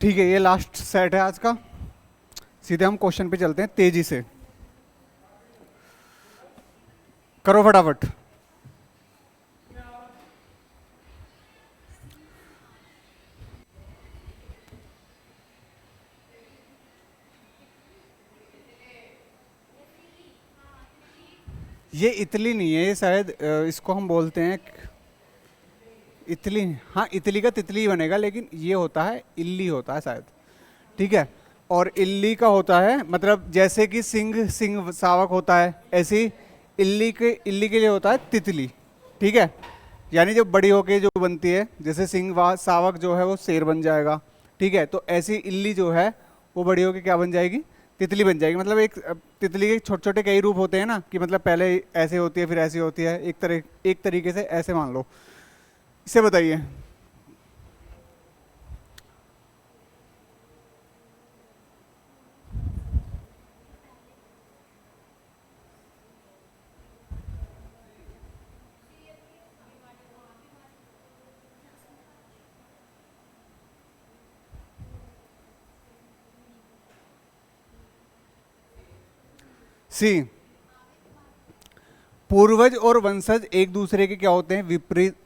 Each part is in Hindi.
ठीक है, ये लास्ट सेट है आज का। सीधे हम क्वेश्चन पे चलते हैं, तेजी से करो फटाफट। ये इटली नहीं है, ये शायद इसको हम बोलते हैं इटली। हाँ, इटली का तितली बनेगा, लेकिन ये होता है इल्ली होता है शायद। ठीक है, और इल्ली का होता है मतलब जैसे कि सिंह सिंह सावक होता है, ऐसे ही इल्ली के लिए होता है तितली। ठीक है, यानी जो बड़ी होके जो बनती है, जैसे सिंह सावक जो है वो शेर बन जाएगा। ठीक है, तो ऐसी इल्ली जो है वो बड़ी होके क्या बन जाएगी, तितली बन जाएगी। मतलब एक तितली के छोटे छोटे कई रूप होते हैं ना, कि मतलब पहले ऐसे होती है फिर ऐसी होती है, एक तरीके से ऐसे मान लो। इसे बताइए। सी, पूर्वज और वंशज एक दूसरे के क्या होते हैं, विपरीत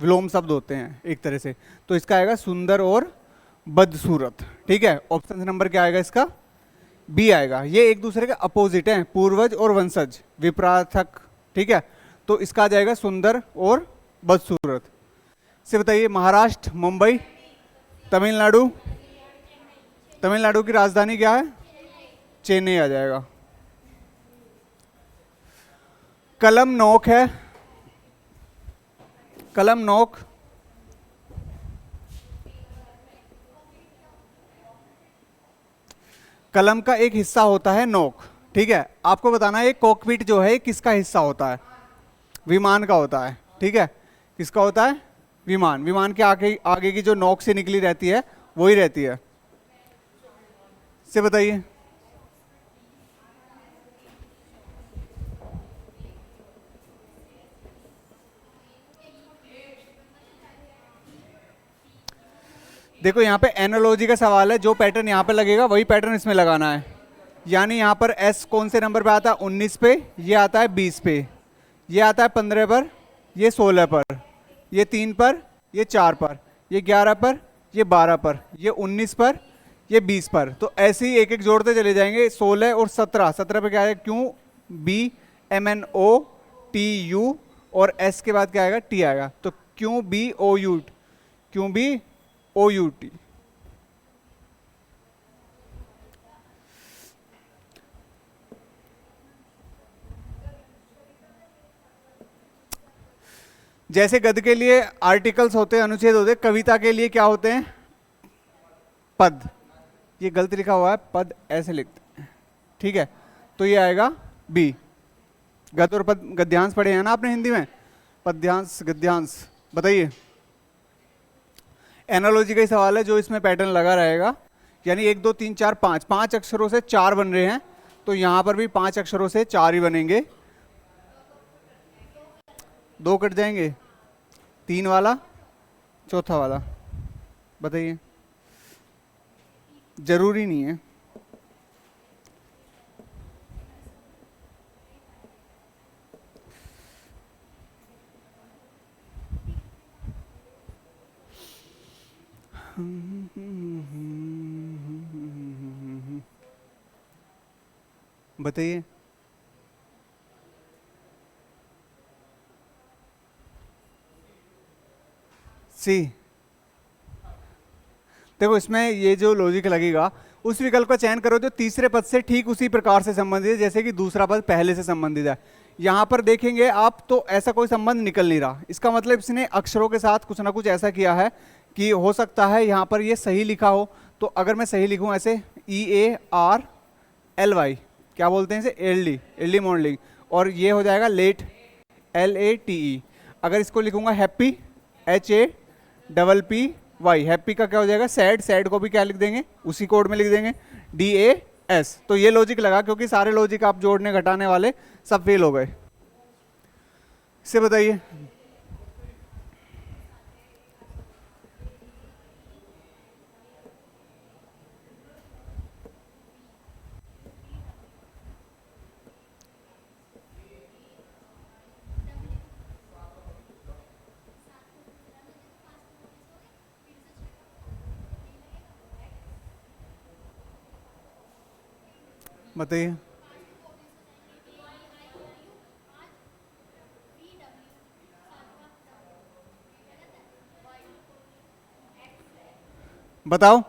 विलोम शब्द होते हैं एक तरह से। तो इसका आएगा सुंदर और बदसूरत। ठीक है, ऑप्शन नंबर क्या आएगा इसका, बी आएगा। ये एक दूसरे के अपोजिट हैं, पूर्वज और वंशज, विपरार्थक। ठीक है, तो इसका आ जाएगा सुंदर और बदसूरत। से बताइए, महाराष्ट्र, मुंबई, तमिलनाडु। तमिलनाडु की राजधानी क्या है, चेन्नई आ जाएगा। कलम नोक है, कलम नोक। कलम का एक हिस्सा होता है नोक। ठीक है, आपको बताना है ये कॉकपिट जो है किसका हिस्सा होता है, विमान का होता है। ठीक है, किसका होता है, विमान। विमान के आगे आगे की जो नोक से निकली रहती है वही रहती है। से बताइए। देखो यहाँ पे एनालॉजी का सवाल है, जो पैटर्न यहाँ पे लगेगा वही पैटर्न इसमें लगाना है। यानी यहाँ पर एस कौन से नंबर पे आता है, 19 पे, ये आता है 20 पे, ये आता है 15 पर, ये 16 पर, ये 3 पर, ये 4 पर, ये 11 पर, ये 12 पर, ये 19 पर, ये 20 पर। तो ऐसे ही एक एक जोड़ते चले जाएंगे। 16 और 17, 17 पे क्या आएगा, Q B M N O T U, और एस के बाद क्या आएगा, टी आएगा। तो Q B O U, Q B O U T. जैसे गद्य के लिए आर्टिकल्स होते हैं, अनुच्छेद होते हैं, कविता के लिए क्या होते हैं, पद। ये गलत लिखा हुआ है, पद ऐसे लिखते हैं। ठीक है, तो ये आएगा बी। गद्य और पद, गद्यांश पढ़े हैं ना आपने हिंदी में, पद्यांश गद्यांश। बताइए, एनालॉजी का ही सवाल है जो इसमें पैटर्न लगा रहेगा। यानी 1 2 3 4 5, 5 अक्षरों से 4 बन रहे हैं, तो यहां पर भी 5 अक्षरों से 4 ही बनेंगे। 2 कट जाएंगे, 3 वाला, चौथा वाला। बताइए, जरूरी नहीं है। बताइए, सी। देखो इसमें ये जो लॉजिक लगेगा, उस विकल्प का चयन करो जो तीसरे पद से ठीक उसी प्रकार से संबंधित है जैसे कि दूसरा पद पहले से संबंधित है। यहां पर देखेंगे आप तो ऐसा कोई संबंध निकल नहीं रहा। इसका मतलब इसने अक्षरों के साथ कुछ ना कुछ ऐसा किया है कि हो सकता है यहां पर ये सही लिखा हो। तो अगर मैं सही लिखूं ऐसे EARLY, क्या बोलते हैं इसे, एल्डी मॉडलिंग, और ये हो जाएगा लेट, LATE। अगर इसको लिखूंगा हैप्पी, HAPPY, हैप्पी का क्या हो जाएगा, सैड, सैड को भी क्या लिख देंगे, उसी कोड में लिख देंगे, DAS। तो ये लॉजिक लगा, क्योंकि सारे लॉजिक आप जोड़ने घटाने वाले सब फेल हो गए। इसे बताइए, बताइए। बताओ।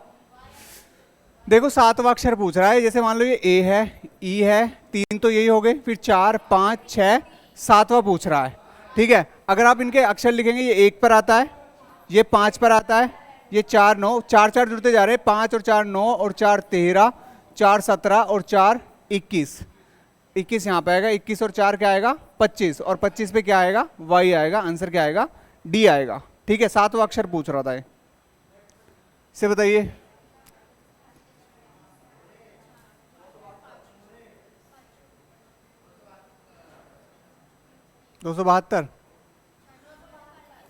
देखो सातवां अक्षर पूछ रहा है, जैसे मान लो ये ए है, ई है, तीन तो यही हो गए, फिर चार पांच छह, सातवां पूछ रहा है। ठीक है, अगर आप इनके अक्षर लिखेंगे, ये एक पर आता है, ये पांच पर आता है, ये चार नौ, चार चार जुड़ते जा रहे हैं, पांच और चार नौ, और चार 13, चार 17 और चार 21। 21 यहाँ पे आएगा, 21 और चार क्या आएगा 25, और 25 पे क्या आएगा वाई आएगा, आंसर क्या आएगा डी आएगा। ठीक है, सातवां अक्षर पूछ रहा था ये। से बताइए। 272,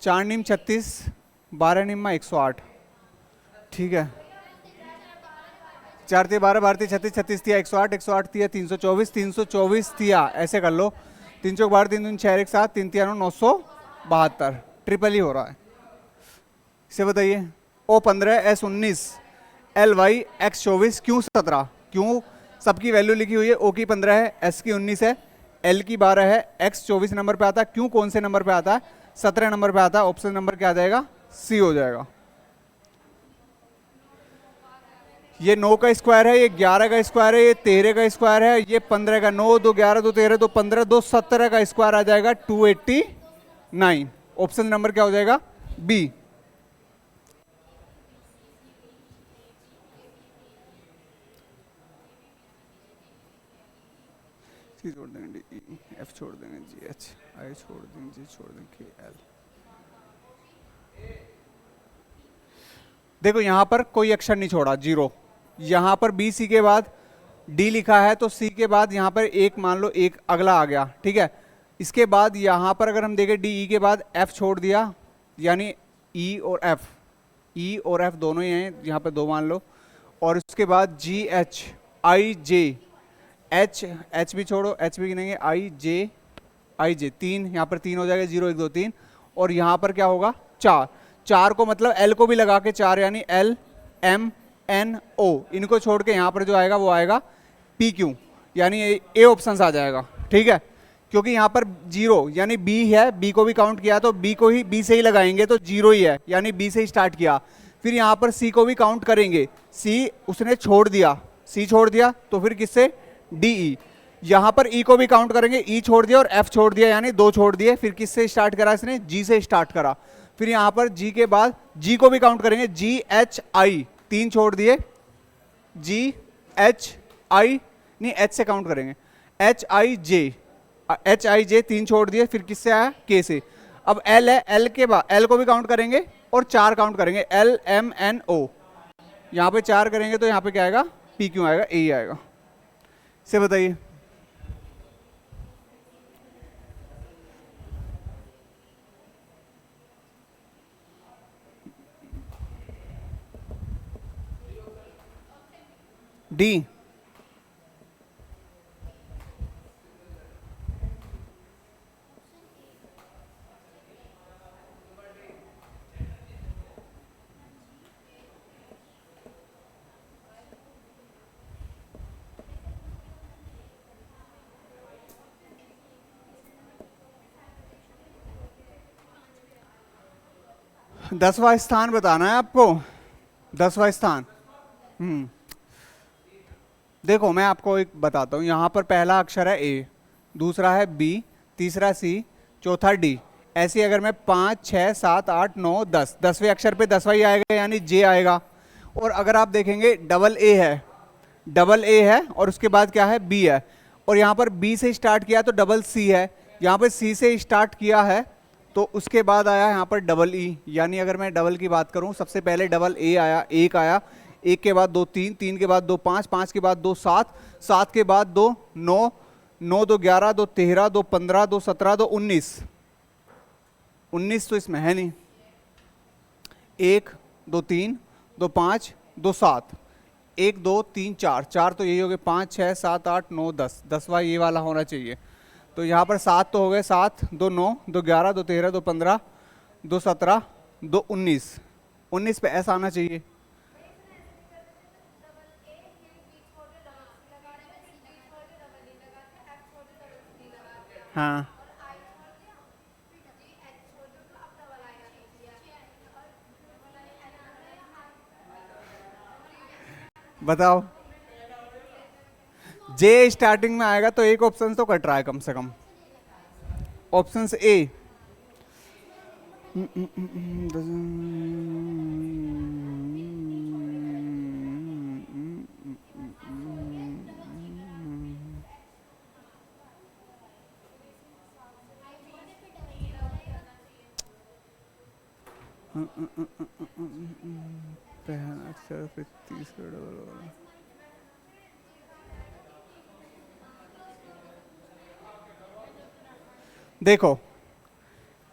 चार नीम 36, 12 नीम 108। ठीक है, चार तिया 12, 12 36, 36 तिया 108, 108 तिया 324, 324 तिया ऐसे कर लो, 3 चौक 12, 3 दूनी 6 1 7, 3 तिया 9, 972। ट्रिपल ही हो रहा है। इसे बताइए। ओ 15, एस 19, एल वाई एक्स 24, क्यों 17, क्यों सबकी वैल्यू लिखी हुई है, ओ की 15 है, एस की 19 है, एल की 12 है, एक्स 24 नंबर पे आता है, क्यों कौन से नंबर पे आता है 17 नंबर पे आता है, ऑप्शन नंबर क्या आ जाएगा सी हो जाएगा। ये 9 का स्क्वायर है, ये 11 का स्क्वायर है, ये 13 का स्क्वायर है, ये 15 का, 9 2 11 2 13 2 15 2 17 का स्क्वायर आ जाएगा 289। ऑप्शन नंबर क्या हो जाएगा बी। सी छोड़ देंगे डी, एफ छोड़ देंगे जी, एच आई छोड़ देंगे, जी छोड़ देंगे एल। देखो यहां पर कोई अक्षर नहीं छोड़ा, जीरो। यहां पर बी सी के बाद डी लिखा है, तो सी के बाद यहां पर एक मान लो एक अगला आ गया। ठीक है, इसके बाद यहां पर अगर हम देखें डी ई के बाद एफ छोड़ दिया, यानी ई और एफ, ई और एफ दोनों ही हैं, यहां पर दो मान लो, और उसके बाद जी H I J, H H भी छोड़ो, एच भी गिनेंगे, आई जे तीन, यहाँ पर तीन हो जाएगा, 0 1 2 3, और यहाँ पर क्या होगा चार। चार को मतलब एल को भी लगा के चार, यानी एल एम एन ओ, इनको छोड़ के यहाँ पर जो आएगा वो आएगा पी क्यू, यानी ए ऑप्शन आ जाएगा। ठीक है, क्योंकि यहाँ पर जीरो यानी बी है, बी को भी काउंट किया तो बी को ही बी से ही लगाएंगे, तो जीरो ही है, यानी बी से ही स्टार्ट किया। फिर यहाँ पर सी को भी काउंट करेंगे, सी उसने छोड़ दिया, सी छोड़ दिया, तो फिर किससे डी। यहां पर ई को भी काउंट करेंगे, ई छोड़ दिया और एफ छोड़ दिया, यानी दो छोड़ दिए, फिर किससे स्टार्ट करा इसने जी से स्टार्ट करा। फिर यहां पर जी के बाद जी को भी काउंट करेंगे, जी एच आई तीन छोड़ दिए, जी एच आई नहीं एच से काउंट करेंगे, एच आई जे तीन छोड़ दिए, फिर किससे आया के से। अब एल है, एल के बाद एल को भी काउंट करेंगे और चार काउंट करेंगे, एल एम एन ओ, यहां पे चार करेंगे तो यहां पे क्या आएगा पी क्यू आएगा, ए आएगा। से बताइए। डी। दसवां स्थान बताना है आपको, 10वां स्थान। देखो मैं आपको एक बताता हूं, यहां पर पहला अक्षर है ए, दूसरा है बी, तीसरा सी, चौथा डी। ऐसे अगर मैं 5 6 7 8 9 10, 10वें अक्षर पे 10वां ही आएगा, यानी जे आएगा। और अगर आप देखेंगे डबल ए है और उसके बाद क्या है बी है, और यहाँ पर बी से स्टार्ट किया तो डबल सी है, यहाँ पर सी से स्टार्ट किया है तो उसके बाद आया यहाँ पर डबल ई, यानी अगर मैं डबल की बात करूँ, सबसे पहले डबल ए आया, एक आया, एक के बाद दो तीन, तीन के बाद दो पाँच, पाँच के बाद दो सात, सात के बाद दो नौ, नौ दो 11, दो 13, दो 15, दो 17, दो 19, 19 तो इसमें है नहीं, एक दो तीन, दो पाँच, दो सात, एक दो तीन चार, चार तो यही हो गए, 5 6 7 8 9 10, 10वां ये वाला होना चाहिए। तो यहाँ पर सात तो हो गए, सात दो 9, दो 11, दो 13, दो 15, दो 17, दो 19, 19 पे ऐसा आना चाहिए। हाँ बताओ, जे स्टार्टिंग में आएगा तो एक ऑप्शन तो कट रहा है कम से कम। ऑप्शन ए, पहला अक्षर फिर तीसरा डबल वाला। देखो,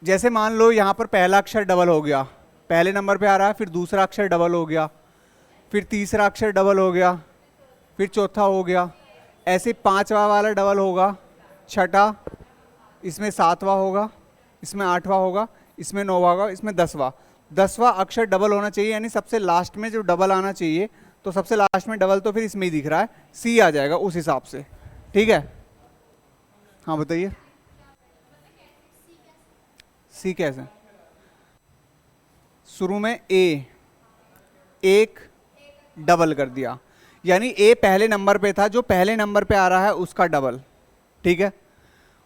जैसे मान लो यहां पर पहला अक्षर डबल हो गया, पहले नंबर पे आ रहा है, फिर दूसरा अक्षर डबल हो गया, फिर तीसरा अक्षर डबल हो गया, फिर चौथा हो गया, ऐसे पांचवा वाला डबल होगा, छठा, इसमें सातवां होगा, इसमें आठवां होगा, इसमें नौवां होगा, इसमें दसवां। दसवां अक्षर डबल होना चाहिए, यानी सबसे लास्ट में जो डबल आना चाहिए, तो सबसे लास्ट में डबल तो फिर इसमें ही दिख रहा है, सी आ जाएगा उस हिसाब से। ठीक है, हाँ बताइए, सी कैसे? शुरू में ए, एक डबल कर दिया, यानी ए पहले नंबर पे था, जो पहले नंबर पे आ रहा है उसका डबल। ठीक है,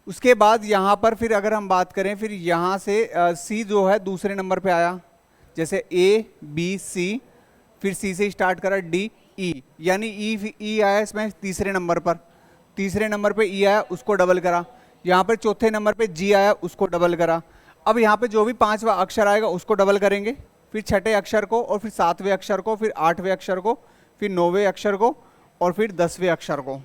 उसके बाद यहां पर फिर अगर हम बात करें, फिर यहां से सी जो है दूसरे नंबर पे आया, जैसे ए बी सी, फिर सी से स्टार्ट करा डी ई, यानी ई आया इसमें तीसरे नंबर पर, तीसरे नंबर पे ई आया उसको डबल करा, यहाँ पर चौथे नंबर पे जी आया उसको डबल करा। अब यहाँ पे जो भी पांचवा अक्षर आएगा उसको डबल करेंगे, फिर छठे अक्षर को, और फिर सातवें अक्षर को, फिर आठवें अक्षर को, फिर नौवें अक्षर को, और फिर 10वें अक्षर को।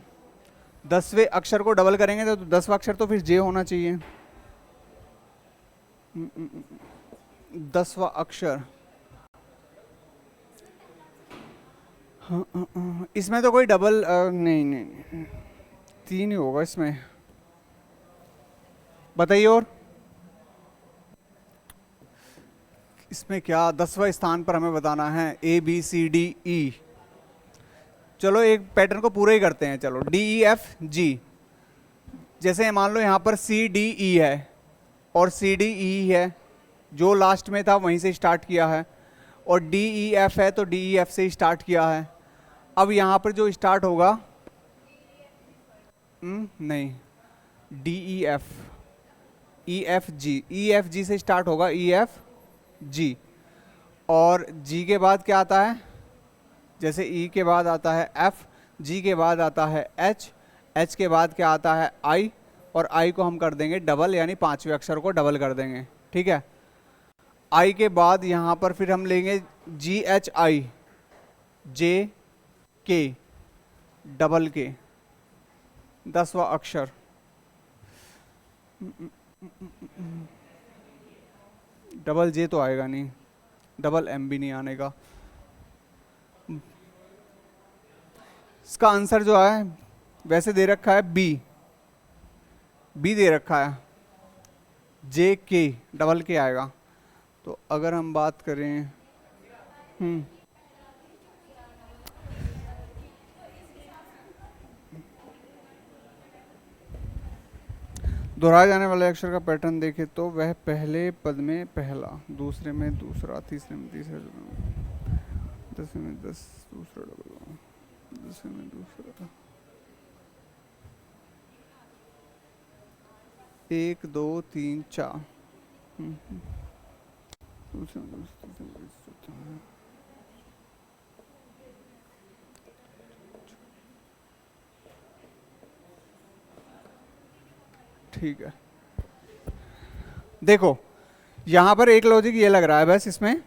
10वें अक्षर को डबल करेंगे तो 10वां अक्षर तो फिर जे होना चाहिए। 10वां अक्षर, इसमें तो कोई डबल नहीं, नहीं 3 ही होगा इसमें, बताइए। और इसमें क्या 10वां स्थान पर हमें बताना है, A B C D E. चलो एक पैटर्न को पूरा ही करते हैं, चलो डी ई एफ जी। जैसे मान लो यहाँ पर सी डी ई है और सी डी ई है, जो लास्ट में था वहीं से स्टार्ट किया है, और डी ई एफ है तो डी ई एफ से स्टार्ट किया है। अब यहाँ पर जो स्टार्ट होगा, नहीं, D E F G, E F G से स्टार्ट होगा, ई एफ जी, और जी के बाद क्या आता है, जैसे ई के बाद आता है एफ, जी के बाद आता है एच, एच के बाद क्या आता है आई, और आई को हम कर देंगे डबल, यानी पांचवें अक्षर को डबल कर देंगे। ठीक है, आई के बाद यहाँ पर फिर हम लेंगे जी एच आई, जे के, डबल के, 10वां अक्षर, डबल जे तो आएगा नहीं, डबल एम भी नहीं आने का। इसका आंसर जो है वैसे दे रखा है बी, बी दे रखा है, जे के, डबल के आएगा। तो अगर हम बात करें, दोहराए जाने वाले अक्षर का पैटर्न देखें तो वह पहले पद में पहला, दूसरे में दूसरा, तीसरे में तीसरा, 10वें में 10, दूसरा डबल, 10वें में दूसरा, 1 2 3 4, दूसरे में दूसरा, ठीक है। देखो यहां पर एक लॉजिक ये लग रहा है, बस इसमें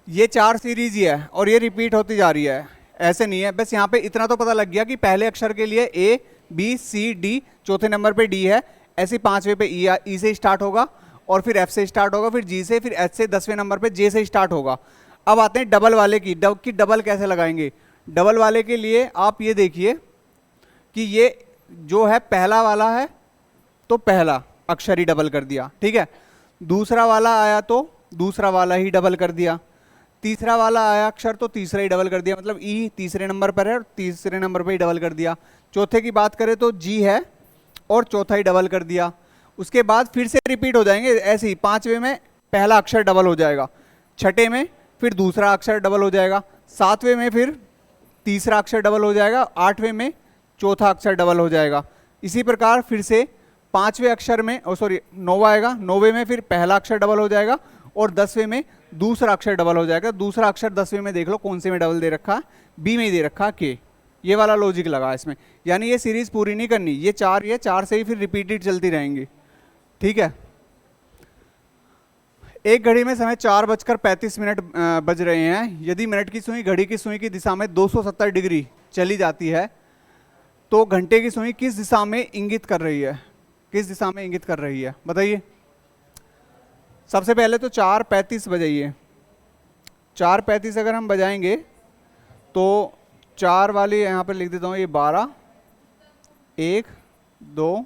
ये 4 सीरीज ही है और ये रिपीट होती जा रही है, ऐसे नहीं है। बस यहाँ पे इतना तो पता लग गया कि पहले अक्षर के लिए ए बी सी डी, चौथे नंबर पे डी है, ऐसे पांचवें पे ई से स्टार्ट होगा, और फिर एफ से स्टार्ट होगा, फिर जी से, फिर एच से, 10वें नंबर पे जे से स्टार्ट होगा। अब आते हैं डबल वाले की, डबल कैसे लगाएंगे। डबल वाले के लिए आप ये देखिए कि ये जो है पहला वाला है तो पहला अक्षर ही डबल कर दिया, ठीक है। दूसरा वाला आया तो दूसरा वाला ही डबल कर दिया, तीसरा वाला आया अक्षर तो तीसरा ही डबल कर दिया, मतलब ई तीसरे नंबर पर है और तीसरे नंबर पर ही डबल कर दिया। चौथे की बात करें तो जी है और चौथा ही डबल कर दिया। उसके बाद फिर से रिपीट हो जाएंगे ऐसे ही, पांचवें में पहला अक्षर डबल हो जाएगा, छठे में फिर दूसरा अक्षर डबल हो जाएगा, सातवें में फिर तीसरा अक्षर डबल हो जाएगा, आठवें में चौथा अक्षर डबल हो जाएगा। इसी प्रकार फिर से पांचवें अक्षर में नौवा आएगा, नौवे में फिर पहला अक्षर डबल हो जाएगा और 10वें में दूसरा अक्षर डबल हो जाएगा। दूसरा अक्षर 10वें में देख लो कौन से में डबल दे रखा है, बी में दे रखा के। ये वाला लॉजिक लगा इसमें, यानी ये सीरीज पूरी नहीं करनी, ये चार से ही फिर रिपीटेड चलती रहेंगी। ठीक है, एक घड़ी में समय 4:35 बज रहे हैं। यदि मिनट की सुई घड़ी की सुई की दिशा में 270 डिग्री चली जाती है तो घंटे की सुई किस दिशा में इंगित कर रही है, किस दिशा में इंगित कर रही है बताइए। सबसे पहले तो 4:35 बजाइए। 4:35 अगर हम बजाएंगे तो 4 वाली यहाँ पर लिख देता हूँ, ये 12, 1, 2,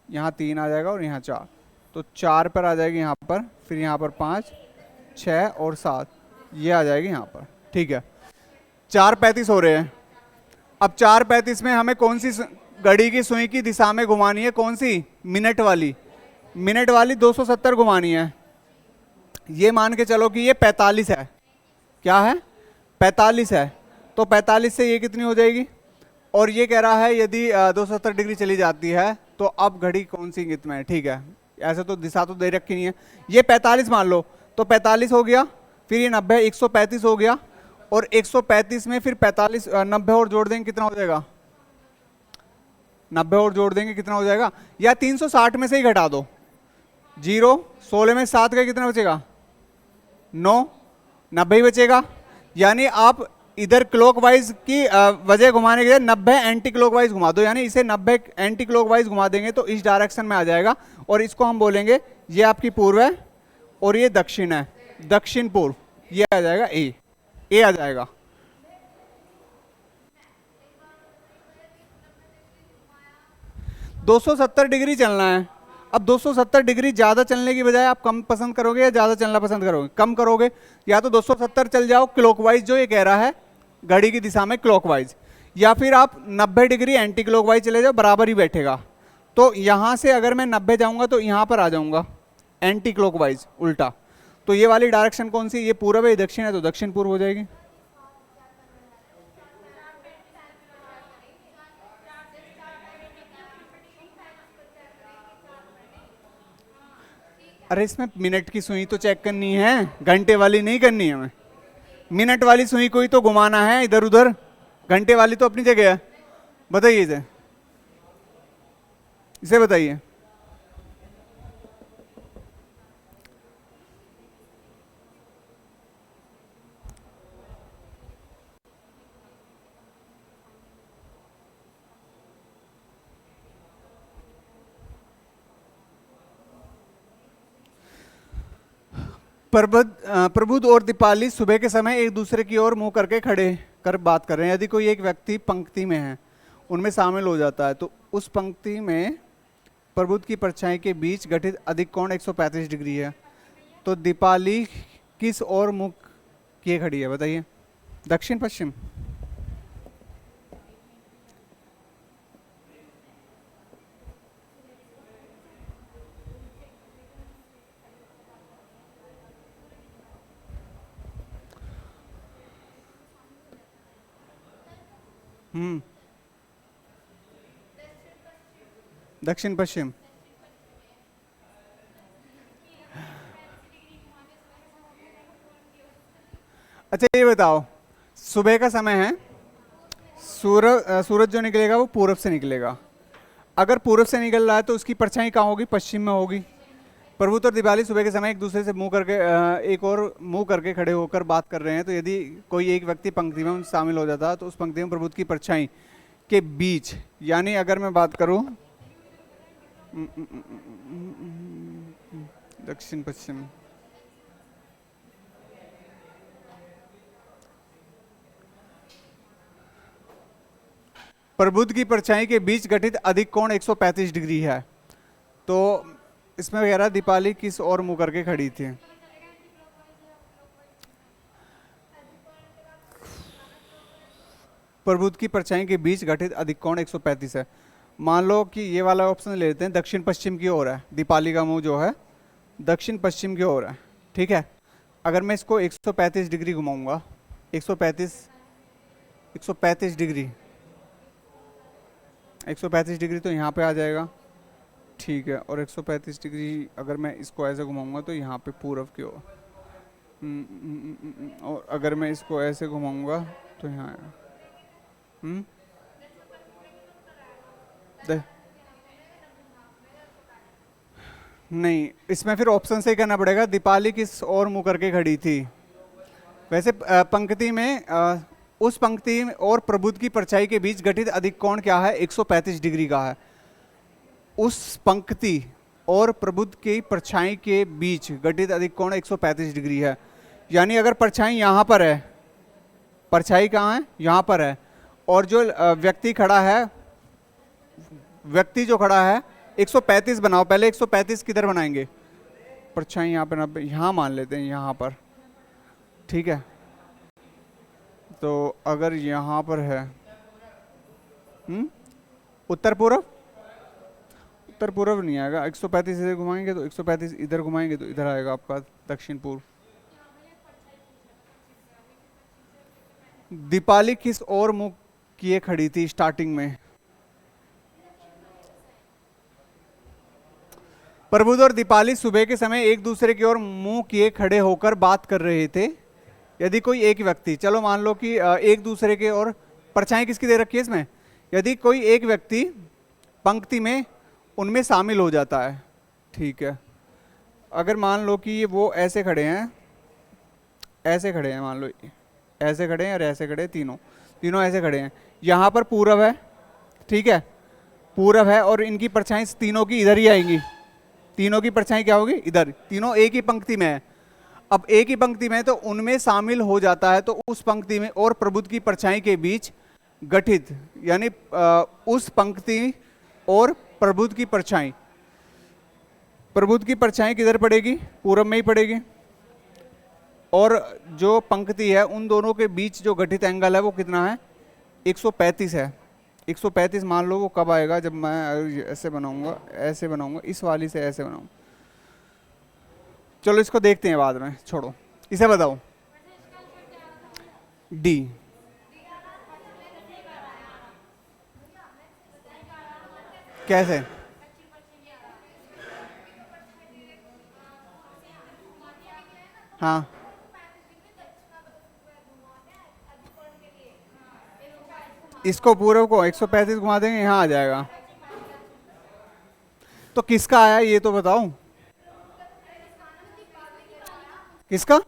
यहाँ 3 आ जाएगा और यहाँ 4, तो 4 पर आ जाएगी यहाँ पर, फिर यहाँ पर 5, 6 और 7 ये आ जाएगी यहाँ पर। ठीक है, 4:35 हो रहे हैं। अब 4:35 में हमें कौन सी घड़ी की सुई की दिशा में घुमानी है, कौन सी, मिनट वाली। मिनट वाली 270 घुमानी है। ये मान के चलो कि ये 45 है, क्या है, 45 है, तो 45 से ये कितनी हो जाएगी। और ये कह रहा है यदि 270 डिग्री चली जाती है तो अब घड़ी कौन सी इंगित में है। ठीक है, ऐसे तो दिशा तो दे रखी नहीं है। ये 45 मान लो, तो 45 हो गया, फिर ये 90, 135 हो गया, और 135 में फिर 45 90 और जोड़ देंगे कितना हो जाएगा, 90 और जोड़ देंगे कितना हो जाएगा, या 360 में से ही घटा दो, 0, 16 में 7 का कितना बचेगा, 9, 90 ही बचेगा। यानी आप इधर क्लॉकवाइज की वजह घुमाने के लिए 90 एंटी क्लॉकवाइज घुमा दो, यानी इसे 90 एंटी क्लॉकवाइज घुमा देंगे तो इस डायरेक्शन में आ जाएगा, और इसको हम बोलेंगे ये आपकी पूर्व है और ये दक्षिण है, दक्षिण पूर्व, ये आ जाएगा ए आ जाएगा। $270 डिग्री चलना है। अब 270 डिग्री ज्यादा चलने की बजाय आप कम पसंद करोगे या ज्यादा चलना पसंद करोगे, कम करोगे। या तो 270 चल जाओ क्लॉकवाइज, जो ये कह रहा है घड़ी की दिशा में क्लॉकवाइज, या फिर आप 90 डिग्री एंटी क्लॉकवाइज चले जाओ, बराबर ही बैठेगा। तो यहां से अगर मैं 90 जाऊंगा तो यहां पर आ जाऊंगा एंटी क्लॉकवाइज, उल्टा। तो ये वाली डायरेक्शन कौन सी, ये पूर्व है, ये दक्षिण है, तो दक्षिण पूर्व हो जाएगी। अरे इसमें मिनट की सुई तो चेक करनी है, घंटे वाली नहीं करनी है हमें। मिनट वाली सुई को ही तो घुमाना है इधर उधर, घंटे वाली तो अपनी जगह है। बताइए इसे बताइए। प्रबुद्ध और दीपाली सुबह के समय एक दूसरे की ओर मुंह करके खड़े कर बात कर रहे हैं। यदि कोई एक व्यक्ति पंक्ति में है, उनमें शामिल हो जाता है, तो उस पंक्ति में प्रबुद्ध की परछाई के बीच गठित अधिक कोण 135 डिग्री है। तो दीपाली किस ओर मुंह किए खड़ी है बताइए, दक्षिण पश्चिम। दक्षिण पश्चिम। अच्छा ये बताओ, सुबह का समय है, सूरज जो निकलेगा वो पूरब से निकलेगा। अगर पूरब से निकल रहा है तो उसकी परछाई कहाँ होगी, पश्चिम में होगी। प्रभुत और दिवाली सुबह के समय एक दूसरे से मुंह करके एक और मुंह करके खड़े होकर बात कर रहे हैं। तो यदि कोई एक व्यक्ति पंक्ति में शामिल हो जाता है तो उस पंक्ति में प्रभुत की परछाई के बीच, यानी अगर मैं बात करूं दक्षिण पश्चिम, प्रबुद्ध की परछाई के बीच गठित अधिक कोण 135 डिग्री है। तो इसमें वगैरह दीपाली किस ओर मुंह करके खड़ी थी। प्रबुद्ध की परछाई के बीच गठित अधिक कोण 135 है। मान लो कि ये वाला ऑप्शन ले लेते हैं, दक्षिण पश्चिम की ओर है, दीपाली का मुंह जो है दक्षिण पश्चिम की ओर है, ठीक है। अगर मैं इसको 135 डिग्री घुमाऊंगा, 135 135 डिग्री, 135 डिग्री तो यहाँ पे आ जाएगा, ठीक है। और 135 डिग्री अगर मैं इसको ऐसे घुमाऊंगा तो यहाँ पे पूरब की ओर, और अगर मैं इसको ऐसे घुमाऊंगा तो यहाँ आएगा। दे- नहीं, इसमें फिर ऑप्शन से ही करना पड़ेगा, दीपाली किस और मुंह करके खड़ी थी। वैसे पंक्ति में उस पंक्ति और प्रबुद्ध की परछाई के बीच गठित अधिक कोण क्या है, 135 डिग्री का है। उस पंक्ति और प्रबुद्ध की परछाई के बीच गठित अधिक कोण 135 डिग्री है। यानी अगर परछाई यहाँ पर है, परछाई कहाँ है, यहाँ पर है, और जो व्यक्ति खड़ा है, व्यक्ति जो खड़ा है 135 बनाओ, पहले 135 किधर बनाएंगे, परछाई यहाँ पर, 90 यहाँ मान लेते हैं, यहाँ पर, ठीक है। तो अगर यहाँ पर है उत्तर पूर्व, उत्तर पूर्व नहीं आएगा, 135 इधर घुमाएंगे तो 135 इधर घुमाएंगे तो इधर आएगा आपका दक्षिण पूर्व। दीपाली किस और मुंह किए खड़ी थी स्टार्टिंग में, प्रबुद्ध और दीपाली सुबह के समय एक दूसरे की ओर मुंह किए खड़े होकर बात कर रहे थे। यदि कोई एक व्यक्ति, चलो मान लो कि एक दूसरे के और परछाई किसकी दे रखी है इसमें, यदि कोई एक व्यक्ति पंक्ति में उनमें शामिल हो जाता है, ठीक है। अगर मान लो कि वो ऐसे खड़े हैं, ऐसे खड़े हैं, मान लो ऐसे खड़े हैं और ऐसे खड़े हैं, तीनों तीनों ऐसे खड़े हैं, यहाँ पर पूरब है, ठीक है, पूरब है, और इनकी परछाई तीनों की इधर ही आएंगी, तीनों की परछाई क्या होगी, इधर, तीनों एक ही पंक्ति में है। अब एक ही पंक्ति में तो उनमें शामिल हो जाता है, तो उस पंक्ति में और प्रबुद्ध की परछाई के बीच गठित, यानी उस पंक्ति और प्रबुद्ध की परछाई, प्रबुद्ध की परछाई किधर पड़ेगी, पूरब में ही पड़ेगी, और जो पंक्ति है उन दोनों के बीच जो गठित एंगल है वो कितना है, 135 है। 135 मान लो वो कब आएगा, जब मैं ऐसे बनाऊंगा, ऐसे बनाऊंगा, इस वाली से ऐसे बनाऊंगा। चलो इसको देखते हैं बाद में, छोड़ो, इसे बताओ, डी। कैसे, हाँ, इसको पूरे को 135 घुमा देंगे, यहाँ आ जाएगा। तो किसका आया ये तो बताओ, किसका,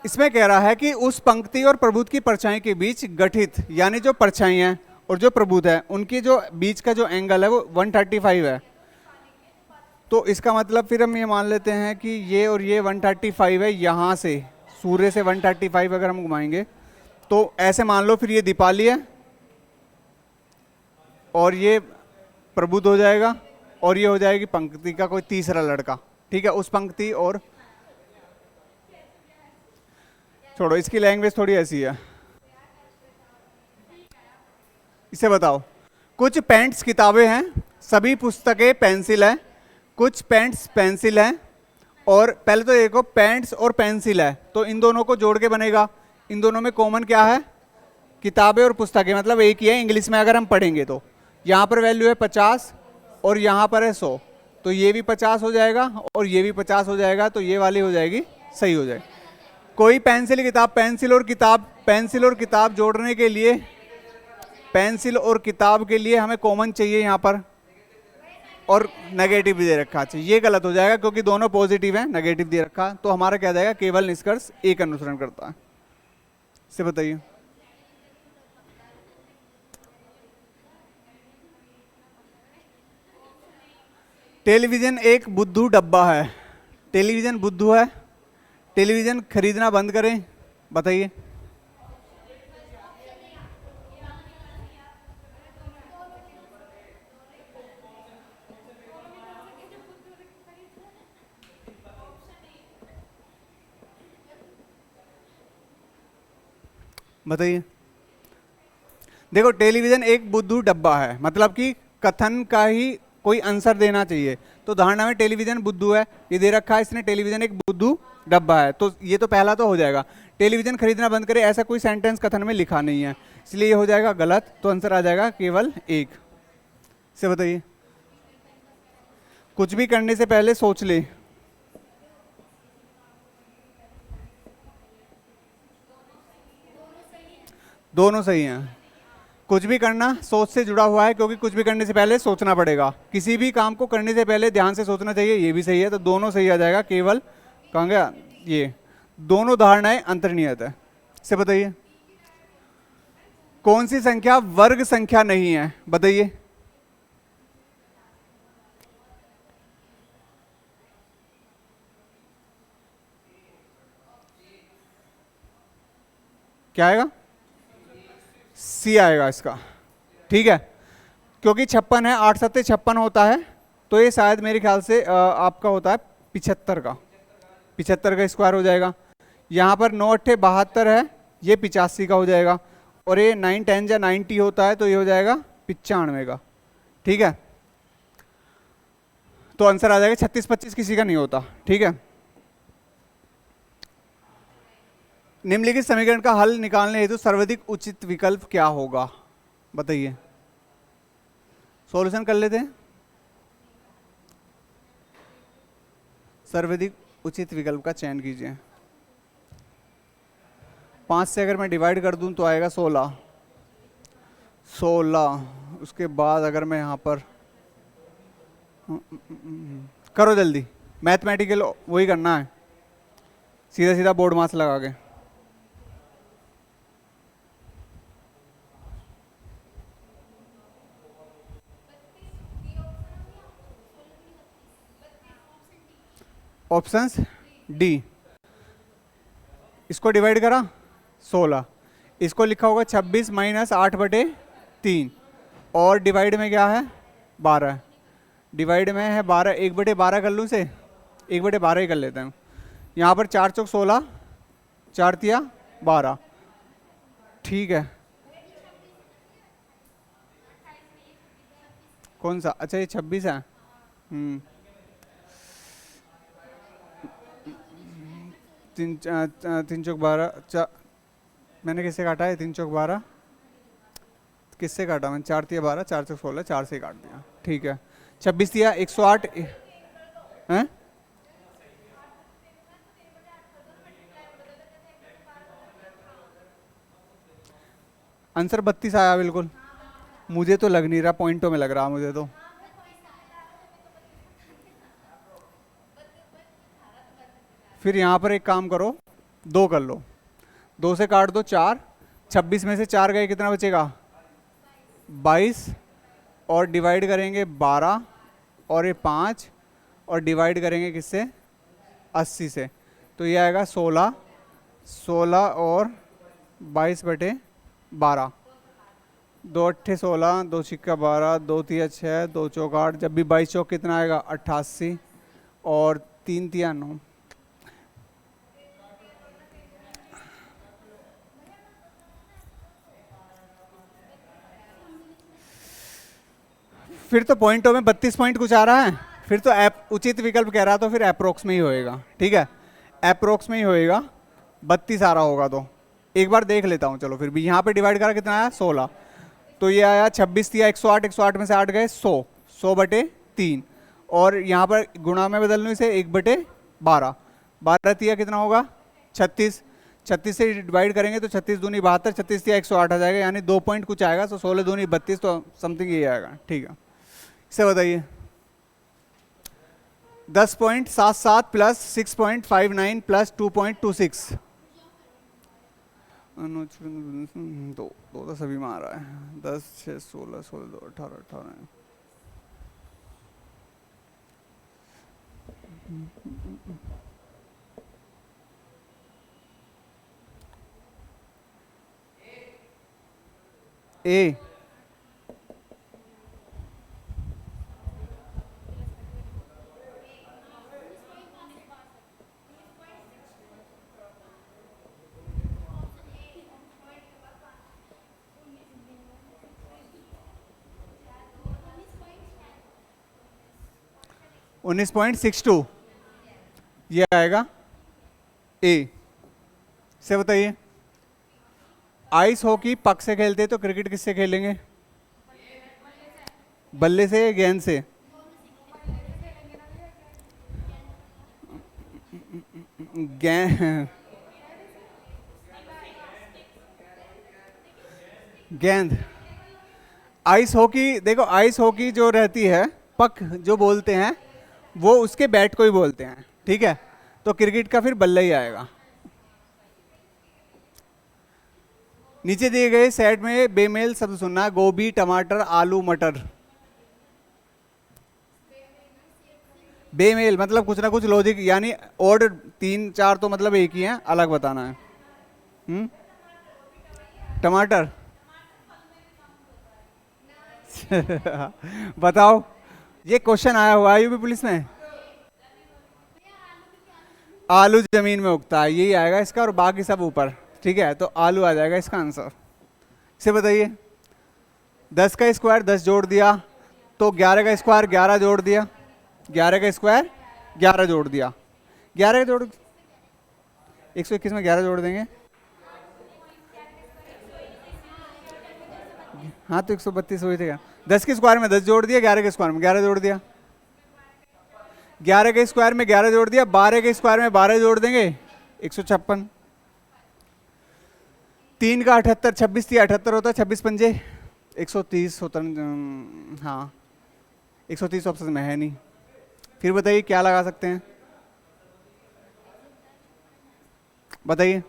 इसमें कह रहा है कि उस पंक्ति और प्रबुद्ध की परछाई के बीच गठित, यानी जो परछाई है और जो प्रबुद्ध है उनकी जो बीच का जो एंगल है वो 135 है। तो इसका मतलब फिर हम ये मान लेते हैं कि ये और ये 135 है, यहाँ से सूर्य से 135 अगर हम घुमाएंगे तो ऐसे मान लो, फिर ये दीपाली है और ये प्रबुद्ध हो जाएगा, और ये हो जाएगी पंक्ति का कोई तीसरा लड़का, ठीक है। उस पंक्ति और, छोड़ो, इसकी लैंग्वेज थोड़ी ऐसी है, इसे बताओ। कुछ पेंट्स किताबें हैं, सभी पुस्तकें पेंसिल है, कुछ पेंट्स पेंसिल हैं, और पहले तो देखो पेंट्स और पेंसिल है, तो इन दोनों को जोड़ के बनेगा, इन दोनों में कॉमन क्या है, किताबें और पुस्तकें, मतलब एक ही है। इंग्लिश में अगर हम पढ़ेंगे तो यहाँ पर वैल्यू है 50 और यहाँ पर है 100, तो ये भी 50 हो जाएगा और ये भी 50 हो जाएगा, तो ये वाली हो जाएगी, सही हो जाएगी। कोई पेंसिल किताब, पेंसिल और किताब जोड़ने के लिए, पेंसिल और किताब के लिए हमें कॉमन चाहिए यहाँ पर, और नेगेटिव भी दे रखा चाहिए, ये गलत हो जाएगा क्योंकि दोनों पॉजिटिव है, नेगेटिव दे रखा, तो हमारा क्या जाएगा, केवल निष्कर्ष एक अनुसरण करता है। इसे बताइए, टेलीविजन एक बुद्धू डब्बा है, टेलीविजन बुद्धू है, टेलीविजन खरीदना बंद करें, बताइए। बताइए, देखो टेलीविजन एक बुद्धू डब्बा है, मतलब कि कथन का ही कोई आंसर देना चाहिए। तो धारणा में टेलीविजन बुद्धू है, ये दे रखा है इसने, टेलीविजन एक बुद्धू डब्बा है, तो ये तो पहला तो हो जाएगा। टेलीविजन खरीदना बंद करे, ऐसा कोई सेंटेंस कथन में लिखा नहीं है, इसलिए ये हो जाएगा गलत। तो आंसर आ जाएगा केवल एक। से बताइए, कुछ भी करने से पहले सोच ले। दोनों सही हैं। कुछ भी करना सोच से जुड़ा हुआ है, क्योंकि कुछ भी करने से पहले सोचना पड़ेगा, किसी भी काम को करने से पहले ध्यान से सोचना चाहिए, ये भी सही है। तो दोनों सही आ जाएगा, केवल कहेंगे ये दोनों धारणाएं अंतर्निहित है। से बताइए, कौन सी संख्या वर्ग संख्या नहीं है, बताइए। क्या आएगा? सी आएगा इसका, ठीक है। क्योंकि 56 है, 8 सत्ते 56 होता है, तो ये शायद मेरे ख्याल से आपका होता है 75 का, 75 का स्क्वायर हो जाएगा। यहाँ पर 9 अट्ठे 72 है, ये 85 का हो जाएगा। और ये 9 10 या 90 होता है, तो ये हो जाएगा 95 का, ठीक है। तो आंसर आ जाएगा 36 25 किसी का नहीं होता, ठीक है। निम्नलिखित समीकरण का हल निकालने हेतु सर्वाधिक उचित विकल्प क्या होगा, बताइए। सॉल्यूशन कर लेते हैं। सर्वाधिक उचित विकल्प का चयन कीजिए। 5 से अगर मैं डिवाइड कर दूं तो आएगा 16। 16 उसके बाद अगर मैं यहाँ पर करो जल्दी, मैथमेटिकल वही करना है, सीधा सीधा बोर्ड मास लगा के। ऑप्शंस डी, इसको डिवाइड करा 16, इसको लिखा होगा 26 माइनस 8/3, और डिवाइड में क्या है 12, डिवाइड में है 12, 1/12 कर लूँ, से 1/12 ही कर लेते हैं। यहाँ पर 4 चौक 16, 4 तिया 12, ठीक है। कौन सा? अच्छा ये 26 है। 3 चौक 12, मैंने किससे काटा है? 3 चौक 12 किससे काटा मैंने? 4 तिया 12, 4 चौक 16, 4 से काट दिया, ठीक है। 26 तिया 108 हैं, आंसर 32 आया बिल्कुल। मुझे तो लग नहीं रहा, पॉइंटों में लग रहा मुझे तो। फिर यहाँ पर एक काम करो, 2 कर लो, 2 से काट दो 4, 26 में से 4 गए, कितना बचेगा 22, और डिवाइड करेंगे 12, और ये 5, और डिवाइड करेंगे किससे 80 से, तो ये आएगा 16, 16 और 22/12, 2 अट्ठे 16, 2 छिक्का 12, 2 तिया 6, 2 चौक 8, जब भी 22 चौक कितना आएगा 88, और 3 तिया 9। फिर तो पॉइंटों में 32 पॉइंट कुछ आ रहा है, फिर तो उचित विकल्प कह रहा, तो फिर अप्रोक्स में ही होएगा, ठीक है, अप्रोक्स में ही होएगा। 32 आ रहा होगा, तो एक बार देख लेता हूँ। चलो फिर भी यहाँ पे डिवाइड करा कितना आया 16, तो ये आया 26 तिया 108, 108 में से 8 गए 100, 100/3, और यहाँ पर गुणा में बदल लूँ इसे 1/12, 12 तिया कितना होगा 36, 36 से डिवाइड करेंगे तो 36 दूनी 72, 36 तिया 108 आ जाएगा, यानी 2 पॉइंट कुछ आएगा, तो 16 दूनी 32, तो समथिंग ये आएगा, ठीक है। इसे बताइए, 10.77 प्लस 6.59 प्लस 2.26, दो दो तो सभी में आ रहा है, 10 6 16 16 2 18 18। ए 19.62 ये आएगा ए से। बताइए आइस हॉकी पक से खेलते तो क्रिकेट किससे खेलेंगे? बल्ले से या गेंद से? गेंद गेंद आइस हॉकी, देखो आइस हॉकी जो रहती है, पक जो बोलते हैं वो उसके बैट को ही बोलते हैं, ठीक है? तो क्रिकेट का फिर बल्ला ही आएगा। नीचे दिए गए सेट में बेमेल शब्द सुनना है। गोभी, टमाटर, आलू, मटर। बेमेल मतलब कुछ ना कुछ लॉजिक, यानी और 3 4 तो मतलब एक ही है, अलग बताना है। टमाटर बताओ, ये क्वेश्चन आया हुआ है यूपी पुलिस में। आलू जमीन में उगता है, यही आएगा इसका, और बाकी सब ऊपर, ठीक है? तो आलू आ जाएगा इसका आंसर। इसे बताइए 10 का स्क्वायर 10 जोड़ दिया तो 11 का स्क्वायर 11 जोड़ दिया, 11 का स्क्वायर 11 जोड़ दिया, 11 का जोड़ 121 में 11 जोड़ देंगे, हाँ तो 132 हुई थे। 10 के स्क्वायर में 10 जोड़ दिया, 11 के स्क्वायर में 11 जोड़ दिया, 11 के स्क्वायर में 11 जोड़ दिया, 12 के स्क्वायर में 12 जोड़ देंगे 156। 3 का 78, 26 थी 78 होता है, 26 पंजे 130 होता। हाँ 130 ऑप्शन में है नहीं। फिर बताइए क्या लगा सकते हैं, बताइए।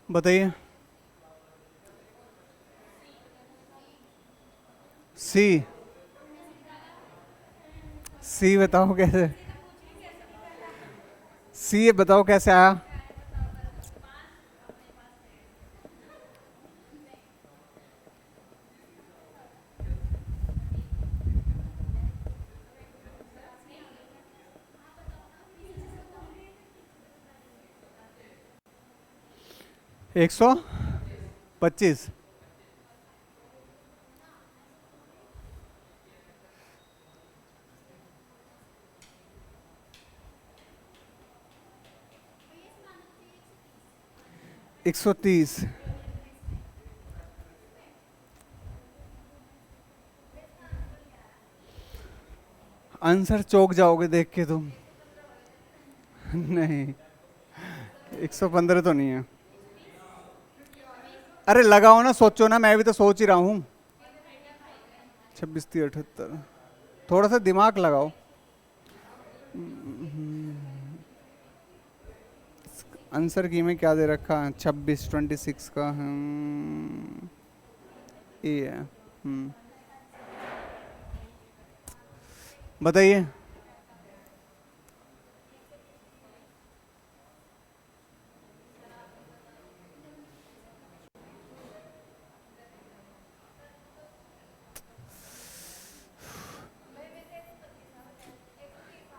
बताइए सी। सी बताओ कैसे, सी बताओ कैसे आया? एक 125 130 आंसर चौक जाओगे देख के तुम। नहीं 115 तो नहीं है। अरे लगाओ ना, सोचो ना, मैं भी तो सोच ही रहा हूँ। 26 30 78, थोड़ा सा दिमाग लगाओ। आंसर की में क्या दे रखा है? 26 26 का ये है। बताइए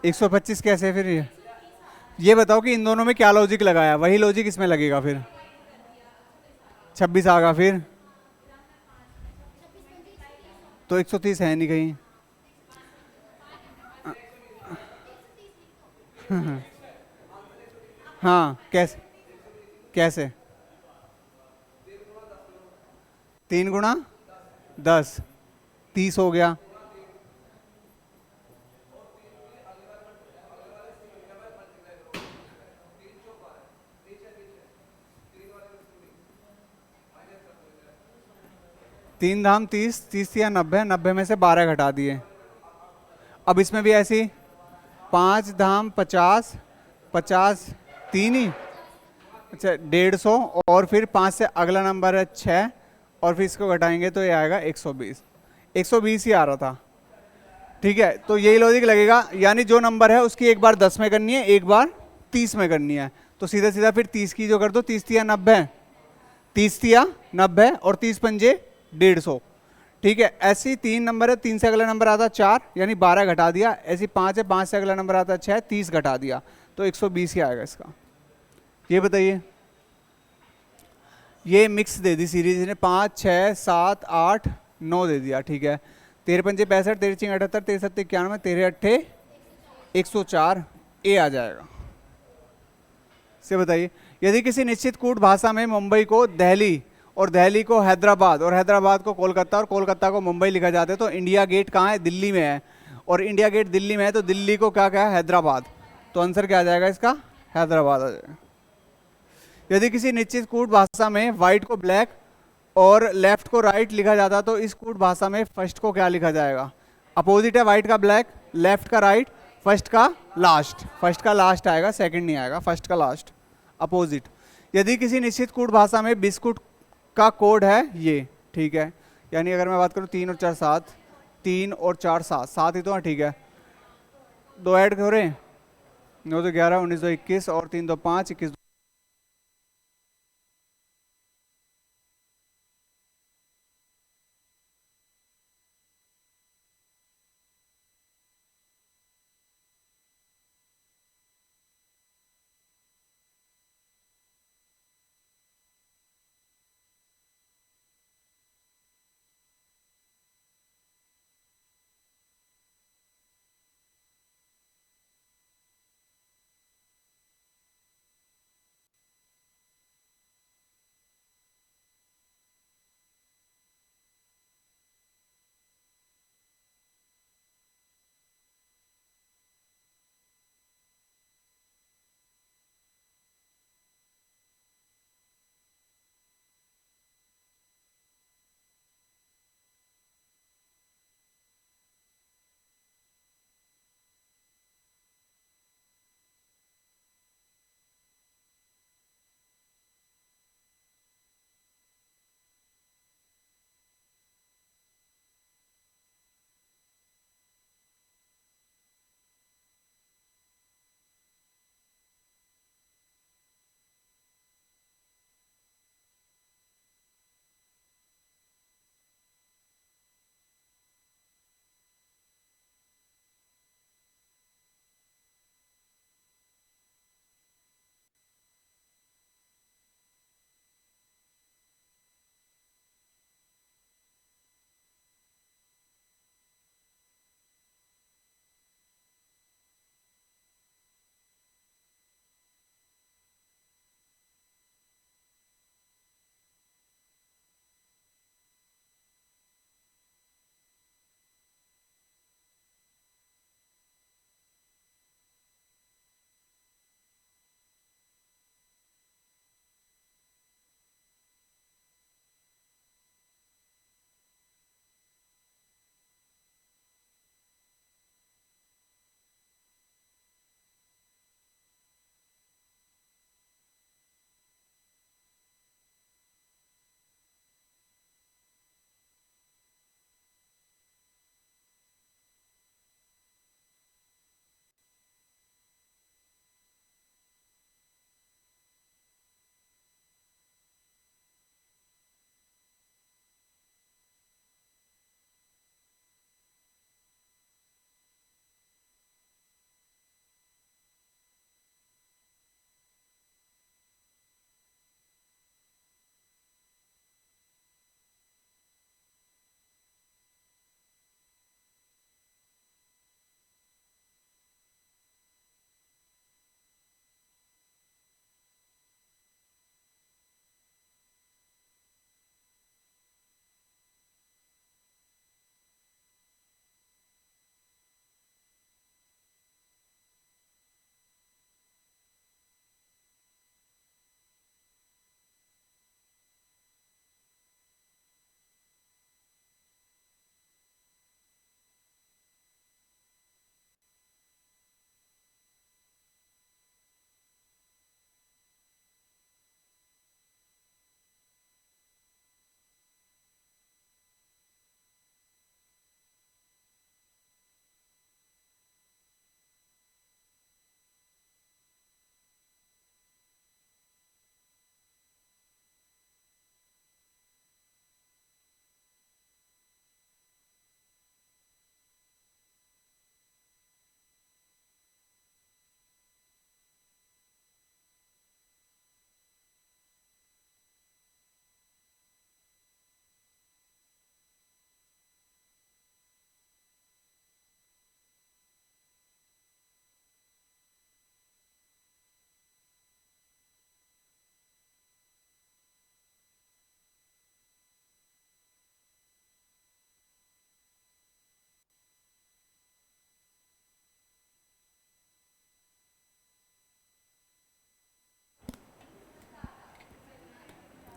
एक 125 कैसे फिर? ये बताओ कि इन दोनों में क्या लॉजिक लगाया, वही लॉजिक इसमें लगेगा फिर। 26 आगा फिर तो 130 है नहीं कहीं। हाँ कैसे कैसे? 3 गुणा 10 30 हो गया। तीन धाम 30 30 या 90, 90 में से 12 घटा दिए। अब इसमें भी ऐसी पाँच धाम 50, 50 तीन ही, अच्छा 150, और फिर 5 से अगला नंबर है 6, और फिर इसको घटाएंगे तो ये आएगा 120। 120 ही आ रहा था। ठीक है, तो यही लॉजिक लगेगा, यानी जो नंबर है उसकी एक बार 10 में करनी है, एक बार 30 में करनी है। तो सीधा सीधा फिर 30 की जो कर दो, 30 तिया 90, 30 तिया 90 और 30 पंजे 150। ठीक है, ऐसी तीन नंबर है, तीन से अगला नंबर आता है 4, यानी 12 घटा दिया। ऐसी 5 है, 5 से अगला नंबर आता है 6, 30 घटा दिया, तो 120 ही आएगा इसका। ये बताइए, ये मिक्स दे दी सीरीज ने, 5 6 7 8 9 दे दिया। ठीक है, 13 पंजे 65, 13 चिंग 78, 13 सत्ते 91, 13 अट्ठे 104, ए आ जाएगा। से बताइए, यदि किसी निश्चित कूट भाषा में मुंबई को दिल्ली और दिल्ली को हैदराबाद और हैदराबाद को कोलकाता और कोलकाता को मुंबई लिखा जाता है, तो इंडिया गेट कहाँ है? दिल्ली में है। और इंडिया गेट दिल्ली में है, तो दिल्ली को क्या क्या है? हैदराबाद। तो आंसर क्या आ जाएगा इसका? हैदराबाद आ जाएगा। यदि किसी निश्चित कूट भाषा में व्हाइट को ब्लैक और लेफ्ट को राइट लिखा जाता, तो इस कूट भाषा में फर्स्ट को क्या लिखा जाएगा? अपोजिट है, व्हाइट का ब्लैक, लेफ्ट का राइट, फर्स्ट का लास्ट। फर्स्ट का लास्ट आएगा, सेकंड नहीं आएगा, फर्स्ट का लास्ट, अपोजिट। यदि किसी निश्चित कूट भाषा में बिस्कुट का कोड है ये, ठीक है, यानी अगर मैं बात करूँ 3 और 4 7, 3 और 4 7, 7 ही तो है, ठीक है, दो ऐड करें, 9 तो 11, 19 तो 21 और 3 तो 5, 21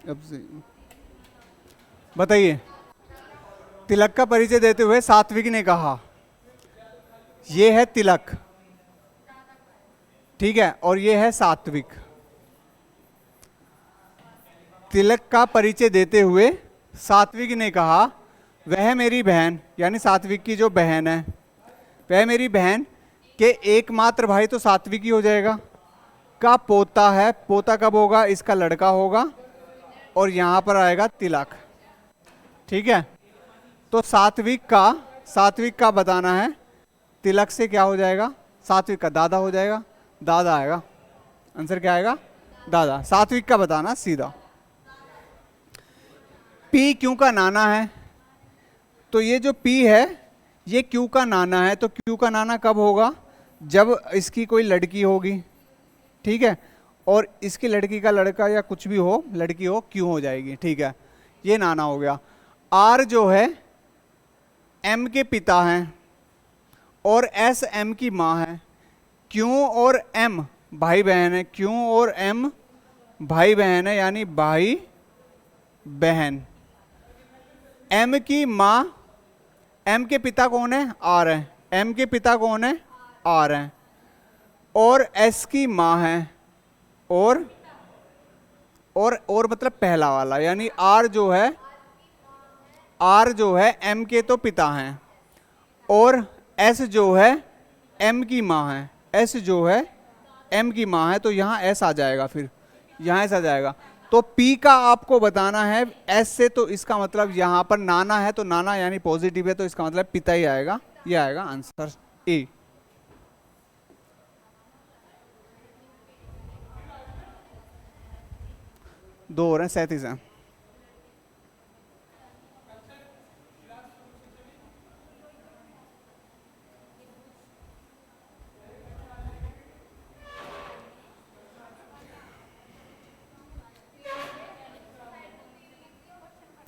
अब से बताइए। तिलक का परिचय देते हुए सात्विक ने कहा, ये है तिलक, ठीक है, और ये है सात्विक। तिलक का परिचय देते हुए सात्विक ने कहा, वह मेरी बहन, यानी सात्विक की जो बहन है, वह मेरी बहन के एकमात्र भाई तो सात्विक ही हो जाएगा, का पोता है। पोता कब होगा? इसका लड़का होगा, और यहां पर आएगा तिलक, ठीक है। तो सात्विक का बताना है, तिलक से क्या हो जाएगा? सात्विक का दादा हो जाएगा, दादा आएगा, आंसर क्या आएगा? दादा। सात्विक का बताना सीधा। पी क्यू का नाना है, तो ये जो पी है ये क्यू का नाना है, तो क्यू का नाना कब होगा? जब इसकी कोई लड़की होगी, ठीक है, और इसकी लड़की का लड़का या कुछ भी हो, लड़की हो, क्यू हो जाएगी, ठीक है, ये नाना हो गया। आर जो है एम के पिता हैं, और एस एम की माँ है। क्यू और एम भाई बहन है, क्यू और एम भाई बहन है, यानी भाई बहन। एम की माँ, एम के पिता कौन है? आर है, एम के पिता कौन है? आर है, और एस की माँ है, और मतलब पहला वाला, यानी आर जो है एम के तो पिता हैं, और एस जो है एम की माँ है, एस जो है एम की माँ है, तो यहाँ एस आ जाएगा, फिर यहाँ एस आ जाएगा। तो पी का आपको बताना है एस से, तो इसका मतलब यहाँ पर नाना है, तो नाना यानी पॉजिटिव है, तो इसका मतलब पिता ही आएगा, ये आएगा आंसर ए। दो और हैं, 37 हैं।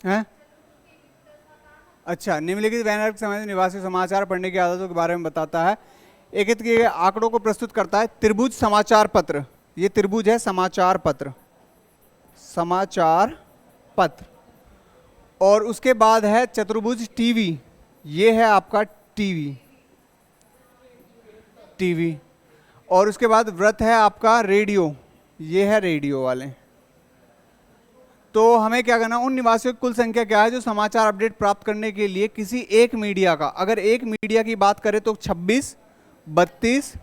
हैं? अच्छा, निम्नलिखित बैनर के समय निवासी समाचार पढ़ने की आदतों के बारे में बताता है। एकत्रित किए गए आंकड़ों को प्रस्तुत करता है। त्रिभुज समाचार पत्र, ये त्रिभुज है समाचार पत्र, समाचार पत्र। और उसके बाद है चतुर्भुज टीवी, ये है आपका टीवी, टीवी। और उसके बाद वृत्त है आपका रेडियो, ये है रेडियो वाले। तो हमें क्या करना, उन निवासियों की कुल संख्या क्या है जो समाचार अपडेट प्राप्त करने के लिए किसी एक मीडिया का, अगर एक मीडिया की बात करें तो 26, 32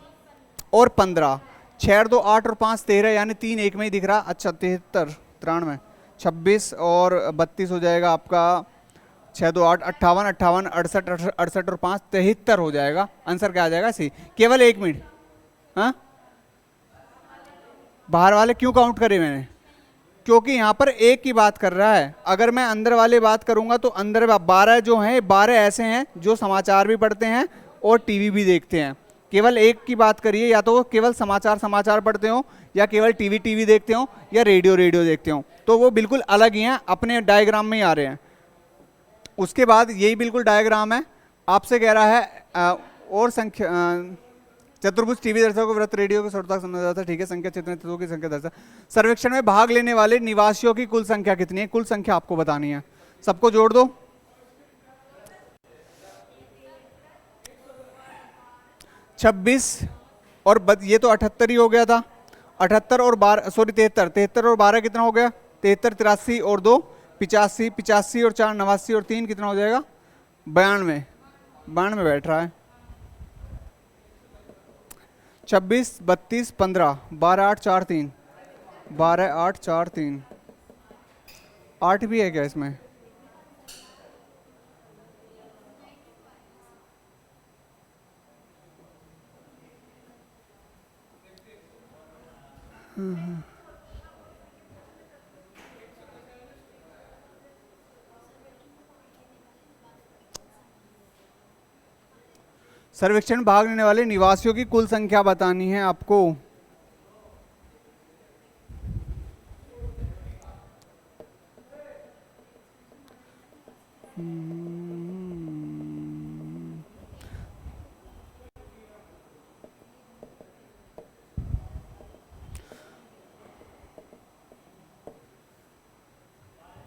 और 15, 6 2 8 और 5 13, यानी 3 एक में ही दिख रहा। अच्छा 73, 93, 26 और 32 हो जाएगा आपका 6 2 8 58, 58 68 68 और 5 73 हो जाएगा। आंसर क्या आ जाएगा? सी। केवल 1 मिनट, हाँ बाहर वाले क्यों काउंट करे मैंने? क्योंकि यहाँ पर एक की बात कर रहा है। अगर मैं अंदर वाले बात करूंगा तो अंदर 12 जो हैं, 12 ऐसे हैं जो समाचार भी पढ़ते हैं और टीवी भी देखते हैं। केवल एक की बात करिए, या तो वो केवल समाचार पढ़ते हो, या केवल टीवी देखते हो, या रेडियो देखते हो, तो वो बिल्कुल अलग ही हैं, अपने डायग्राम में ही आ रहे हैं। उसके बाद यही बिल्कुल डायग्राम है, आपसे कह रहा है और संख्या चतुर्भुज टीवी दर्शकों, व्रत रेडियो को श्रोता समझा जाता है, ठीक है। संख्या चित्र तत्वों की संख्या दर्शक। सर्वेक्षण में भाग लेने वाले निवासियों की कुल संख्या कितनी है? कुल संख्या आपको बतानी है, सबको जोड़ दो। 26 और ये तो 78 ही हो गया था। 78 और 12, सॉरी 73 और 12 कितना हो गया? 73, 83 और 2 85, 85 और 4 89 और 3 कितना हो जाएगा? 92, 92 बैठ रहा है। 26 32 15 12 8 4 3, 12 8 4 3, 8 भी है क्या इसमें? सर्वेक्षण में भाग लेने वाले निवासियों की कुल संख्या बतानी है आपको।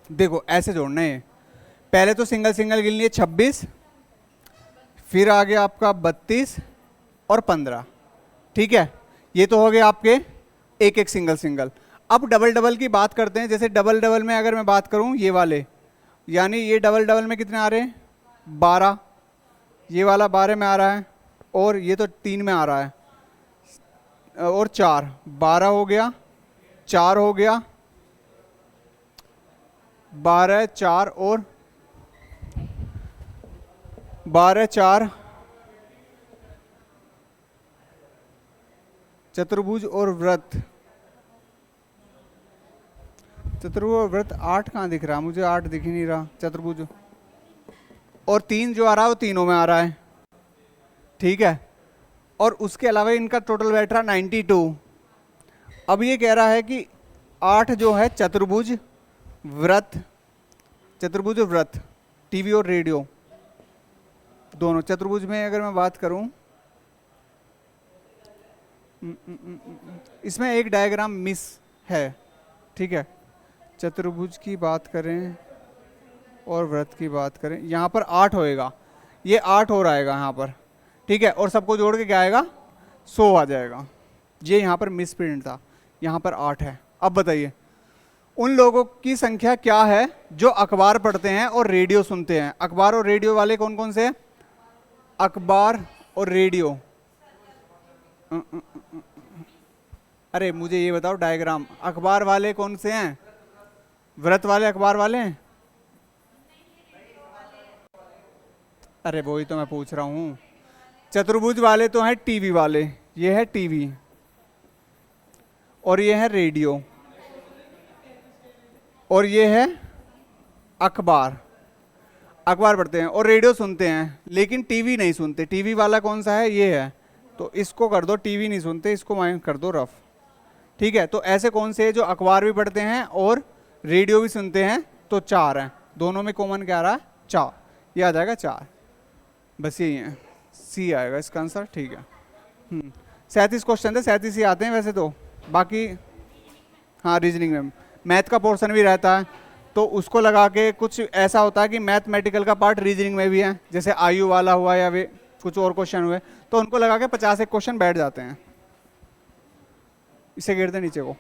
देखो ऐसे जोड़ना है, पहले तो सिंगल सिंगल गिननी है 26, फिर आ गया आपका 32 और 15, ठीक है। ये तो हो गए आपके एक एक सिंगल सिंगल। अब डबल डबल की बात करते हैं। जैसे डबल डबल में अगर मैं बात करूं ये वाले, यानी ये डबल डबल में कितने आ रहे हैं 12, ये वाला 12 में आ रहा है, और ये तो 3 में आ रहा है, और 4, 12 हो गया, 4 हो गया, 12 4 और 12 4 चतुर्भुज और वृत्त, चतुर्भुज और वृत्त 8 कहाँ दिख रहा है मुझे, 8 दिख ही नहीं रहा। चतुर्भुज और 3 जो आ रहा है वो तीनों में आ रहा है, ठीक है। और उसके अलावा इनका टोटल बैठ रहा 92। अब ये कह रहा है कि 8 जो है चतुर्भुज वृत्त, चतुर्भुज और वृत्त, टीवी और रेडियो दोनों। चतुर्भुज में अगर मैं बात करूं, इसमें एक डायग्राम मिस है, ठीक है। चतुर्भुज की बात करें और वृत्त की बात करें, यहाँ पर 8 होएगा, ये 8 हो रहेगा यहाँ पर, ठीक है। और सबको जोड़ के क्या आएगा 100 आ जाएगा। ये यहाँ पर मिस प्रिंट था, यहाँ पर 8 है। अब बताइए उन लोगों की संख्या क्या है जो अखबार पढ़ते हैं और रेडियो सुनते हैं। अखबार और रेडियो वाले कौन कौन से हैं, अखबार और रेडियो। अरे मुझे ये बताओ डायग्राम, अखबार वाले कौन से हैं, व्रत वाले अखबार वाले हैं। अरे वही तो मैं पूछ रहा हूं। चतुर्भुज वाले तो हैं टीवी वाले, ये है टीवी और ये है रेडियो और ये है अखबार। अखबार पढ़ते हैं और रेडियो सुनते हैं, लेकिन टीवी नहीं सुनते। टीवी वाला कौन सा है, ये है, तो इसको कर दो टीवी नहीं सुनते, इसको माइनस कर दो रफ, ठीक है। तो ऐसे कौन से हैं जो अखबार भी पढ़ते हैं और रेडियो भी सुनते हैं, तो 4 हैं। दोनों में कॉमन क्या आ रहा है 4, ये आ जाएगा 4, बस यही है, सी आएगा इसका आंसर, ठीक है। 37 क्वेश्चन थे, 37 ही आते हैं वैसे तो, बाकी हाँ रीजनिंग में मैथ का पोर्शन भी रहता है, तो उसको लगा के कुछ ऐसा होता है कि मैथमेटिकल का पार्ट रीजनिंग में भी है, जैसे आयु वाला हुआ या वे कुछ और क्वेश्चन हुए, तो उनको लगा के 50 एक क्वेश्चन बैठ जाते हैं। इसे गिरते नीचे को।